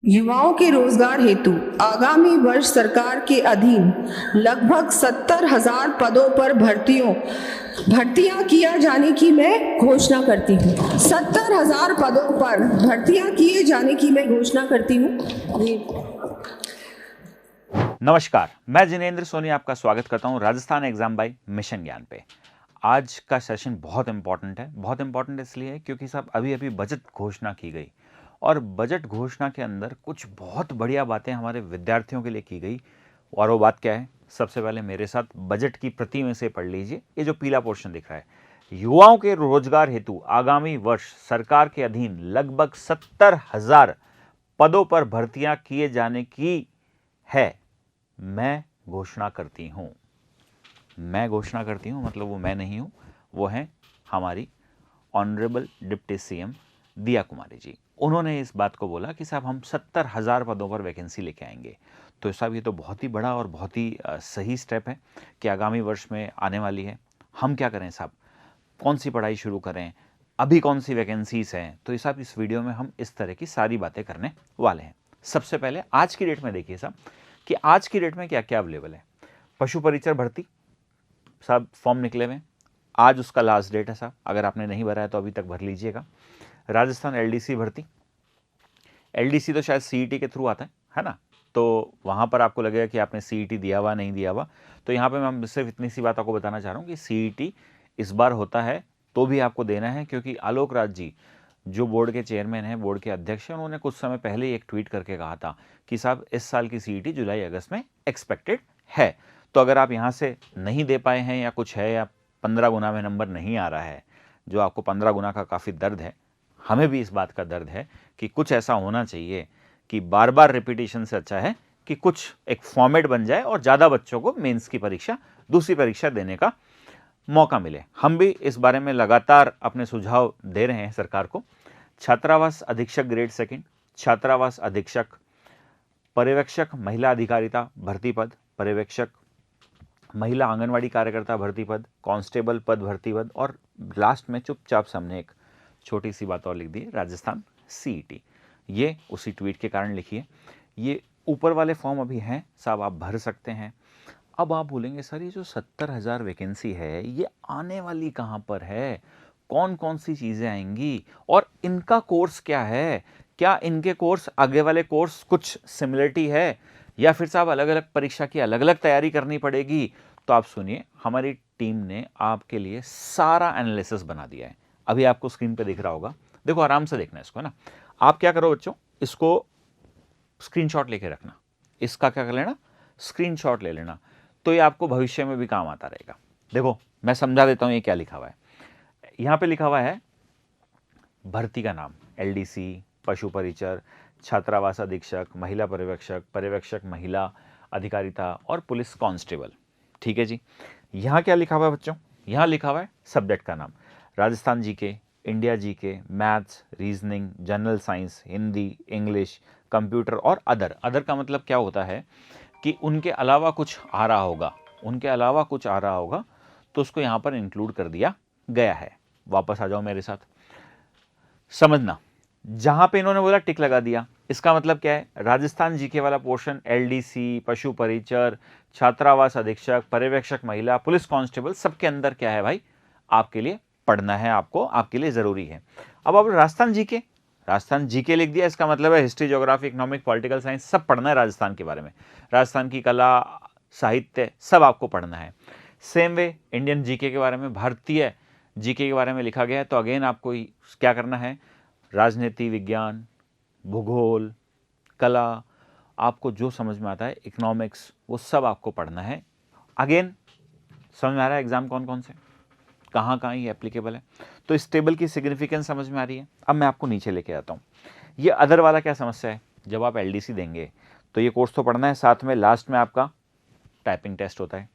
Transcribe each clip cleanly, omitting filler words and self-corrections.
युवाओं के रोजगार हेतु आगामी वर्ष सरकार के अधीन लगभग 70,000 पदों पर भर्तियां किया जाने की मैं घोषणा करती हूँ। 70,000 पदों पर भर्तियां किए जाने की मैं घोषणा करती हूँ। नमस्कार, मैं जिनेंद्र सोनी आपका स्वागत करता हूं राजस्थान एग्जाम बाय मिशन ज्ञान पे। आज का सेशन बहुत इंपॉर्टेंट है। बहुत इंपॉर्टेंट इसलिए क्योंकि साहब अभी बजट घोषणा की गई और बजट घोषणा के अंदर कुछ बहुत बढ़िया बातें हमारे विद्यार्थियों के लिए की गई। और वो बात क्या है? सबसे पहले मेरे साथ बजट की प्रति में से पढ़ लीजिए। ये जो पीला पोर्शन दिख रहा है, युवाओं के रोजगार हेतु आगामी वर्ष सरकार के अधीन लगभग 70,000 पदों पर भर्तियां किए जाने की है। मैं घोषणा करती हूं मतलब वो मैं नहीं हूं, वो है हमारी ऑनरेबल डिप्टी सीएम दिया कुमारी जी। उन्होंने इस बात को बोला कि साहब हम 70,000 पदों पर वैकेंसी लेके आएंगे। तो साहब ये तो बहुत ही बड़ा और बहुत ही सही स्टेप है कि आगामी वर्ष में आने वाली है। हम क्या करें साहब, कौन सी पढ़ाई शुरू करें, अभी कौन सी वैकेंसीज हैं? तो साहब इस वीडियो में हम इस तरह की सारी बातें करने वाले हैं। सबसे पहले आज की डेट में देखिए साहब कि आज की डेट में क्या क्या अवेलेबल है। पशु परिचर भर्ती साहब फॉर्म निकले हुए, आज उसका लास्ट डेट है साहब। अगर आपने नहीं भरा है तो अभी तक भर लीजिएगा। राजस्थान एलडीसी भर्ती, एलडीसी तो शायद सीईटी के थ्रू आता है ना, तो वहाँ पर आपको लगेगा कि आपने सीईटी दिया हुआ नहीं दिया हुआ। तो यहाँ पे मैं सिर्फ इतनी सी बात आपको बताना चाह रहा हूँ कि सीईटी इस बार होता है तो भी आपको देना है, क्योंकि आलोक राज जी जो बोर्ड के चेयरमैन हैं, बोर्ड के अध्यक्ष हैं, उन्होंने कुछ समय पहले ही एक ट्वीट करके कहा था कि साहब इस साल की सीईटी जुलाई अगस्त में एक्सपेक्टेड है। तो अगर आप यहाँ से नहीं दे पाए हैं या कुछ है, या 15 गुना में नंबर नहीं आ रहा है, जो आपको 15 गुना का काफ़ी दर्द है, हमें भी इस बात का दर्द है कि कुछ ऐसा होना चाहिए कि बार बार रिपीटेशन से अच्छा है कि कुछ एक फॉर्मेट बन जाए और ज़्यादा बच्चों को मेंस की परीक्षा, दूसरी परीक्षा देने का मौका मिले। हम भी इस बारे में लगातार अपने सुझाव दे रहे हैं सरकार को। छात्रावास अधीक्षक ग्रेड सेकंड, छात्रावास अधीक्षक, पर्यवेक्षक महिला अधिकारिता भर्ती पद, पर्यवेक्षक महिला आंगनवाड़ी कार्यकर्ता भर्ती पद, कांस्टेबल पद भर्ती पद, और लास्ट में चुपचाप हमने एक छोटी सी बात और लिख दी, राजस्थान सीईटी। ये उसी ट्वीट के कारण लिखी है। ये ऊपर वाले फॉर्म अभी हैं साहब, आप भर सकते हैं। अब आप बोलेंगे सर ये जो 70,000 वैकेंसी है ये आने वाली कहाँ पर है, कौन कौन सी चीज़ें आएंगी और इनका कोर्स क्या है, क्या इनके कोर्स आगे वाले कोर्स कुछ सिमिलरिटी है, या फिर साहब अलग अलग परीक्षा की अलग अलग तैयारी करनी पड़ेगी? तो आप सुनिए, हमारी टीम ने आपके लिए सारा एनालिसिस बना दिया है। अभी आपको स्क्रीन पे दिख रहा होगा, देखो आराम से देखना इसको, है ना। आप क्या करो बच्चों, इसको स्क्रीनशॉट लेके रखना, इसका क्या कर लेना, स्क्रीनशॉट ले लेना, तो ये आपको भविष्य में भी काम आता रहेगा। देखो मैं समझा देता हूं ये क्या लिखा हुआ है। यहां पे लिखा हुआ है भर्ती का नाम, एलडीसी, पशु परिचर, छात्रावास अधीक्षक, महिला पर्यवेक्षक, पर्यवेक्षक महिला अधिकारिता और पुलिस कांस्टेबल। ठीक है जी। यहां क्या लिखा हुआ है बच्चों? यहां लिखा हुआ है सब्जेक्ट का नाम, Rajasthan GK, India GK, maths, reasoning, general science, Hindi, English, computer और अदर। अदर का मतलब क्या होता है कि उनके अलावा कुछ आ रहा होगा, उनके अलावा कुछ आ रहा होगा, तो उसको यहां पर इंक्लूड कर दिया गया है। वापस आ जाओ मेरे साथ, समझना। जहां पे इन्होंने बोला टिक लगा दिया, इसका मतलब क्या है? राजस्थान जीके वाला पोर्शन, एलडीसी, पशु परिचर, छात्रावास अधीक्षक, पर्यवेक्षक महिला, पुलिस कांस्टेबल, सबके अंदर क्या है भाई, आपके लिए पढ़ना है, आपको आपके लिए जरूरी है। अब आप राजस्थान जीके, राजस्थान जीके लिख दिया, इसका मतलब है history, geography, economic, political science, सब पढ़ना है राजस्थान के बारे में। राजस्थान की कला, साहित्य, सब आपको पढ़ना है। सेम वे इंडियन जीके के बारे में, भारतीय जीके के बारे में लिखा गया है, तो अगेन आपको क्या करना है, राजनीति विज्ञान, भूगोल, कला, आपको जो समझ में आता है, इकोनॉमिक्स, वो सब आपको पढ़ना है। अगेन समझ में आ रहा है एग्जाम कौन कौन से, कहाँ कहाँ ये एप्लीकेबल है? तो इस टेबल की सिग्निफिकेंस समझ में आ रही है। अब मैं आपको नीचे लेके आता हूँ। ये अदर वाला क्या समस्या है, जब आप एलडीसी देंगे तो ये कोर्स तो पढ़ना है, साथ में लास्ट में आपका टाइपिंग टेस्ट होता है।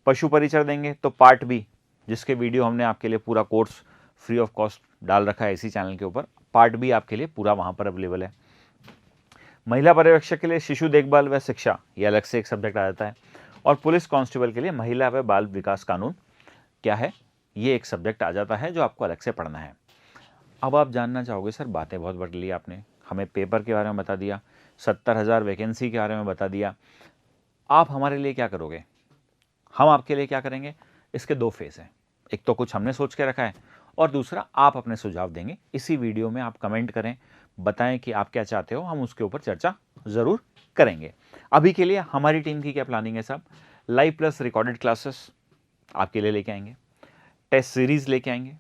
पशु परिचर देंगे तो पार्ट बी, जिसके वीडियो हमने आपके लिए पूरा कोर्स फ्री ऑफ कॉस्ट डाल रखा है इसी चैनल के ऊपर, पार्ट बी आपके लिए पूरा वहाँ पर अवेलेबल है। महिला पर्यवेक्षक के लिए शिशु देखभाल व शिक्षा, ये अलग से एक सब्जेक्ट आ जाता है। और पुलिस कांस्टेबल के लिए महिला व बाल विकास कानून क्या है, ये एक सब्जेक्ट आ जाता है जो आपको अलग से पढ़ना है। अब आप जानना चाहोगे सर बातें बहुत बढ़ ली आपने, हमें पेपर के बारे में बता दिया, 70,000 वैकेंसी के बारे में बता दिया। आप हमारे लिए क्या करोगे, हम आपके लिए क्या करेंगे, इसके दो फेस हैं। एक तो कुछ हमने सोच के रखा है और दूसरा आप अपने सुझाव देंगे। इसी वीडियो में आप कमेंट करें, बताएं कि आप क्या चाहते हो, हम उसके ऊपर चर्चा ज़रूर करेंगे। अभी के लिए हमारी टीम की क्या प्लानिंग है साहब, लाइव प्लस रिकॉर्डेड क्लासेस आपके लिए लेके आएंगे, टेस्ट सीरीज़ लेके आएंगे,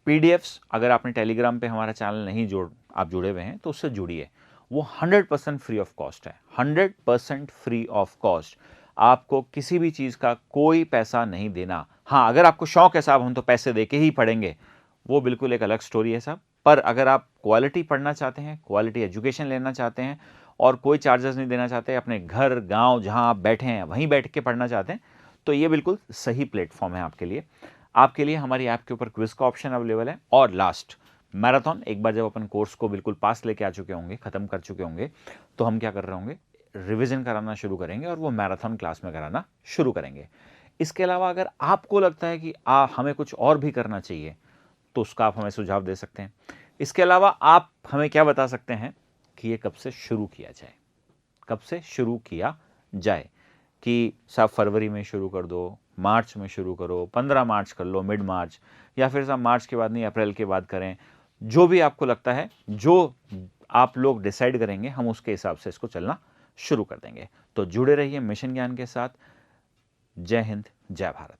पीडीएफ्स अगर आपने टेलीग्राम पे हमारा चैनल नहीं आप जुड़े हुए हैं तो उससे जुड़िए, वो 100% फ्री ऑफ कॉस्ट है, 100% फ्री ऑफ कॉस्ट। आपको किसी भी चीज़ का कोई पैसा नहीं देना। हाँ, अगर आपको शौक है साहब हम तो पैसे दे के ही पढ़ेंगे, वो बिल्कुल एक अलग स्टोरी है साहब। पर अगर आप क्वालिटी पढ़ना चाहते हैं, क्वालिटी एजुकेशन लेना चाहते हैं और कोई चार्जेस नहीं देना चाहते, अपने घर गांव जहां आप बैठे हैं वहीं बैठ के पढ़ना चाहते हैं, तो ये बिल्कुल सही प्लेटफॉर्म है आपके लिए। आपके लिए हमारी ऐप के ऊपर क्विज का ऑप्शन अवेलेबल है। और लास्ट मैराथन, एक बार जब अपन कोर्स को बिल्कुल पास लेके आ चुके होंगे, ख़त्म कर चुके होंगे, तो हम क्या कर रहे होंगे, रिवीजन कराना शुरू करेंगे और वो मैराथन क्लास में कराना शुरू करेंगे। इसके अलावा अगर आपको लगता है कि हमें कुछ और भी करना चाहिए तो उसका आप हमें सुझाव दे सकते हैं। इसके अलावा आप हमें क्या बता सकते हैं कि ये कब से शुरू किया जाए, कब से शुरू किया जाए, कि साहब फरवरी में शुरू कर दो, मार्च में शुरू करो, 15 मार्च कर लो, मिड मार्च, या फिर साहब मार्च के बाद नहीं अप्रैल के बाद करें। जो भी आपको लगता है, जो आप लोग डिसाइड करेंगे, हम उसके हिसाब से इसको चलना शुरू कर देंगे। तो जुड़े रहिए मिशन ज्ञान के साथ। जय हिंद, जय भारत।